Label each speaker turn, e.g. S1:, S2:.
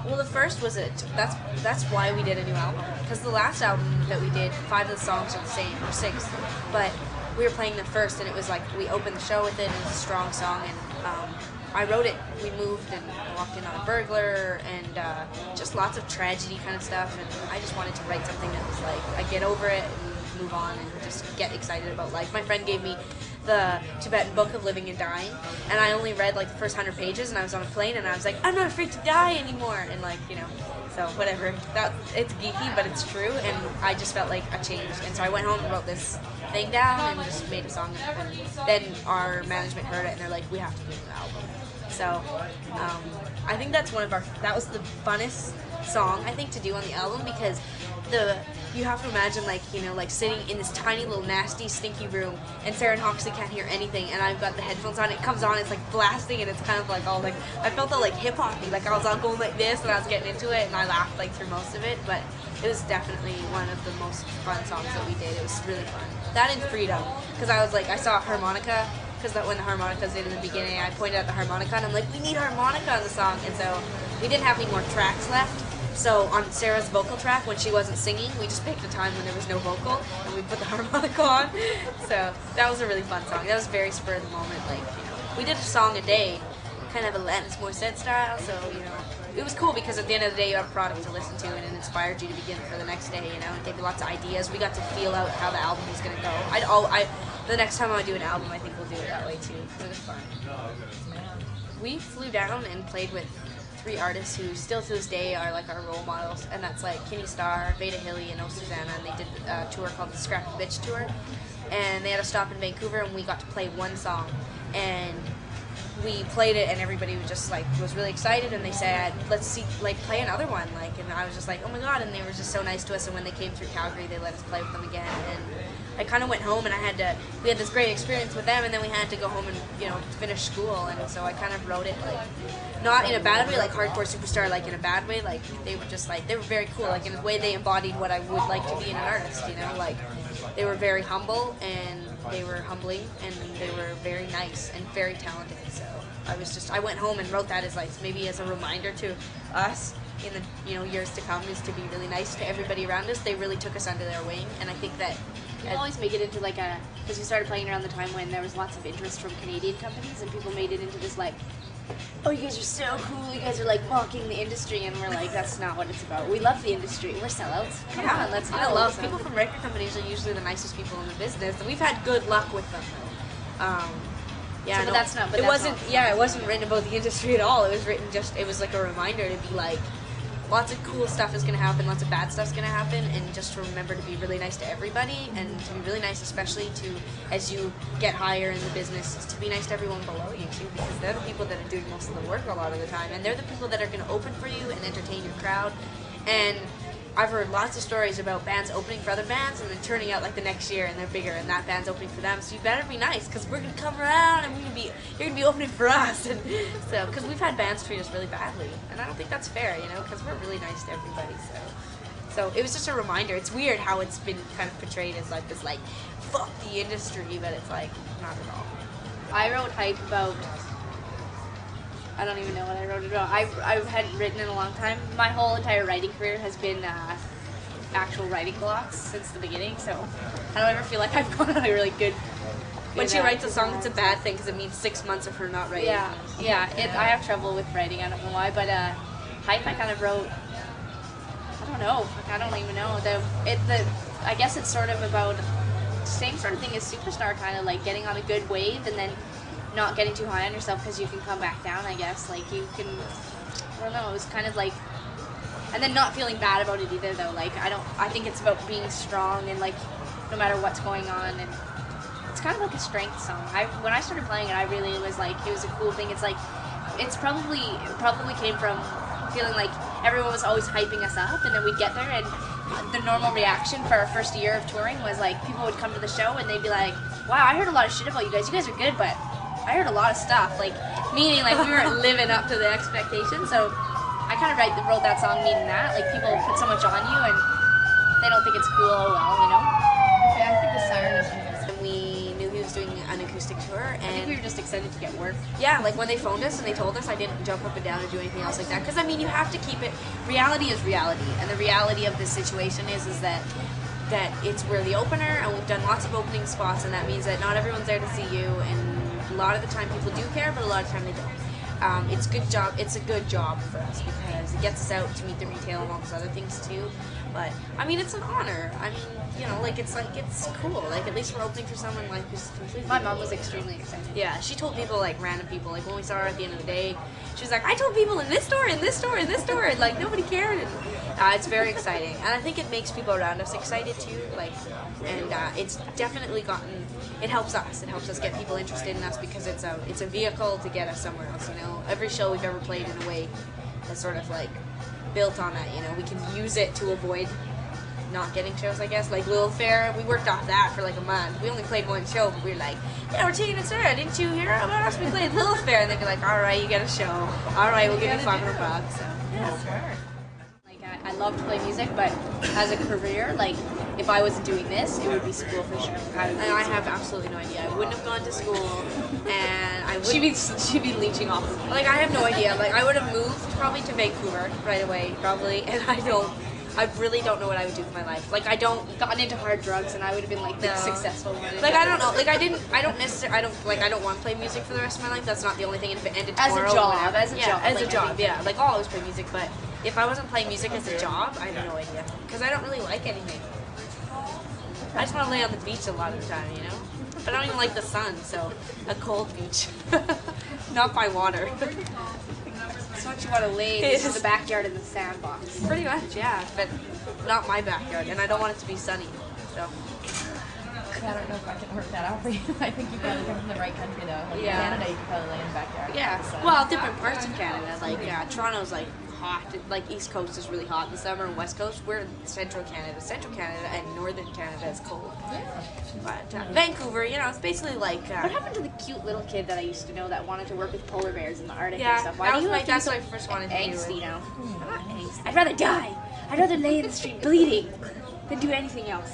S1: Well, the first was that's why we did a new album, because the last album that we did, 5 of the songs are the same, or 6, but we were playing the first, and it was like we opened the show with it, and it was a strong song, and I wrote it. We moved and walked in on a burglar, and just lots of tragedy kind of stuff, and I just wanted to write something that was like I get over it and move on and just get excited about life. My friend gave me the Tibetan Book of Living and Dying, and I only read like the first 100 pages, and I was on a plane, and I was like, I'm not afraid to die anymore, and like, you know, so whatever. That it's geeky, but it's true, and I just felt like a change, and so I went home and wrote this thing down and just made a song, and then our management heard it, and they're like, we have to do an album. So I think that was the funnest song I think to do on the album, because you have to imagine, like, you know, like sitting in this tiny little nasty stinky room, and Sarah and Hoxley can't hear anything, and I've got the headphones on, it comes on, it's like blasting, and it's kind of like all like, I felt all like hip hoppy, like I was all going like this, and I was getting into it, and I laughed like through most of it, but it was definitely one of the most fun songs that we did. It was really fun. That and Freedom, because I was like, I saw a harmonica, because when the harmonica's in the beginning, I pointed at the harmonica, and I'm like, we need harmonica on the song, and so we didn't have any more tracks left. So on Sarah's vocal track, when she wasn't singing, we just picked a time when there was no vocal, and we put the harmonica on. So that was a really fun song. That was very spur of the moment. Like, you know, we did a song a day, kind of a Alanis Morissette style. So, you know, it was cool because at the end of the day, you have a product to listen to, and it inspired you to begin for the next day. You know, it gave you lots of ideas. We got to feel out how the album was going to go. The next time I do an album, I think we'll do it that way too. It was fun. We flew down and played with 3 artists who still to this day are like our role models, and that's like Kenny Starr, Veda Hilly, and Oh Susanna, and they did a tour called the Scrappy Bitch Tour, and they had a stop in Vancouver, and we got to play one song, and we played it, and everybody was really excited, and they said, let's play another one, like, and I was just like, oh my god, and they were just so nice to us, and when they came through Calgary, they let us play with them again, and I kind of went home, and we had this great experience with them, and then we had to go home and, you know, finish school, and so I kind of wrote it, like, not in a bad way, like Hardcore Superstar, like in a bad way, like, they were just like, they were very cool, like, in a way they embodied what I would like to be in an artist, you know, like, they were very humble, and they were humbling, and they were very nice, and very talented, so I went home and wrote that as, like, maybe as a reminder to us in the, you know, years to come, is to be really nice to everybody around us. They really took us under their wing, and I think that
S2: people always make it into like because we started playing around the time when there was lots of interest from Canadian companies, and people made it into this like, oh, you guys are so cool, you guys are like mocking the industry, and we're like, that's not what it's about. We love the industry, we're sellouts. Come on, let's go.
S1: I love people from record companies are usually the nicest people in the business, and we've had good luck with them. Yeah,
S2: so,
S1: no,
S2: that's not. But
S1: it wasn't. Yeah, it wasn't written about the industry at all. It was written it was like a reminder to be like, lots of cool stuff is going to happen, lots of bad stuff's going to happen, and just to remember to be really nice to everybody, and to be really nice, especially to, as you get higher in the business, is to be nice to everyone below you too, because they're the people that are doing most of the work a lot of the time, and they're the people that are going to open for you and entertain your crowd. And I've heard lots of stories about bands opening for other bands and then turning out like the next year and they're bigger and that band's opening for them, so you better be nice, because we're going to come around and you're going to be opening for us. And so, because we've had bands treat us really badly, and I don't think that's fair, you know, because we're really nice to everybody. So it was just a reminder. It's weird how it's been kind of portrayed as like this, like, fuck the industry, but it's like, not at all.
S2: I wrote hype about, I don't even know what I wrote about. I hadn't written in a long time. My whole entire writing career has been actual writing blocks since the beginning, so I don't ever feel like I've gone on a really good...
S1: When she writes a song, it's a bad thing, because it means 6 months of her not writing.
S2: Yeah. I have trouble with writing, I don't know why, but hype I kind of wrote, I don't know, I don't even know. I guess it's sort of about the same sort of thing as Superstar, kind of like getting on a good wave and then not getting too high on yourself, because you can come back down, I guess. Like, you can, I don't know, it was kind of like, and then not feeling bad about it either, though. Like, I think it's about being strong and, like, no matter what's going on, and it's kind of like a strength song. When I started playing it, I really was like, it was a cool thing. It's like, it probably came from feeling like everyone was always hyping us up, and then we'd get there, and the normal reaction for our first year of touring was like, people would come to the show and they'd be like, wow, I heard a lot of shit about you guys are good, but I heard a lot of stuff, like, meaning like we weren't living up to the expectations. So I kind of wrote that song meaning that, like, people put so much on you and they don't think it's cool, oh well, you know.
S3: Okay, I think the siren is
S1: And we knew he was doing an acoustic tour,
S2: I think
S1: and
S2: we were just excited to get work.
S1: yeah, like when they phoned us and they told us, I didn't jump up and down or do anything else like that. Because I mean, you have to keep it. Reality is reality, and the reality of this situation is that it's we're the opener, and we've done lots of opening spots, and that means that not everyone's there to see you, and a lot of the time people do care, but a lot of the time they don't. It's good job. It's a good job for us because it gets us out to meet the retail and all those other things too. But I mean, it's an honor. I mean, you know, like it's cool. Like at least we're opening for someone like who's completely.
S2: My mom was extremely excited.
S1: Yeah, she told people, like random people, like when we saw her at the end of the day, she was like, I told people in this store, in this store, in this store, and like nobody cared. And it's very exciting, and I think it makes people around us excited too. Like, and it's definitely gotten. It helps us. It helps us get people interested in us because it's a vehicle to get us somewhere else. You know, every show we've ever played in a way has sort of like built on that. You know, we can use it to avoid not getting shows, I guess. Like Lilith Fair, we worked off that for like a month. We only played one show, but we were like, yeah, we're Tegan and Sara. Didn't you hear about us? We played Lilith Fair. And they'd be like, all right, you get a show. All right, we'll give you $500. So, yeah.
S2: Like, I love to play music, but as a career, like, if I wasn't doing this, it would be school for sure.
S1: And I have absolutely no idea. I wouldn't have gone to school, and I would.
S2: She'd be leeching off of me.
S1: Like, I have no idea. Like, I would have moved probably to Vancouver right away, probably, and I really don't know what I would do with my life. Like, I don't
S2: Gotten into hard drugs, and I would have been like the
S1: No.
S2: successful one.
S1: like I don't know. Like, I don't necessarily. I don't want to play music for the rest of my life. That's not the only thing. If it ended
S2: As a
S1: tomorrow,
S2: job,
S1: whatever.
S2: as a
S1: yeah,
S2: job,
S1: as
S2: like,
S1: a
S2: I
S1: job.
S2: think-
S1: Yeah, like I'll always play music, but if I wasn't playing music as a job, I have no idea because I don't really like anything. I just want to lay on the beach a lot of the time, you know. But I don't even like the sun, so a cold beach, not by water.
S2: That's what you want to lay
S1: It
S2: in
S1: is.
S2: the backyard in the sandbox.
S1: Pretty much, yeah. But not my backyard, and I don't want it to be sunny. So
S3: I don't know if I can work that out for you. I think you probably come from the right country though. Like
S1: Yeah.
S3: in Canada, you can probably lay in the backyard.
S1: yeah.
S3: So-
S1: Well, different parts of Canada, like Toronto's like hot. Like East Coast is really hot in the summer, and West Coast we're in Central Canada. Central Canada and Northern Canada is cold. But Vancouver, you know, it's basically like.
S2: What happened to the cute little kid that I used to know that wanted to work with polar bears in the Arctic
S1: Yeah,
S2: and stuff?
S1: that
S2: Why
S1: was
S2: do you
S1: my-
S2: have to be
S1: that's
S2: so
S1: what I first wanted to do.
S2: angsty now?
S1: I'm not angsty.
S2: I'd rather die. I'd rather lay in the street bleeding than do anything else.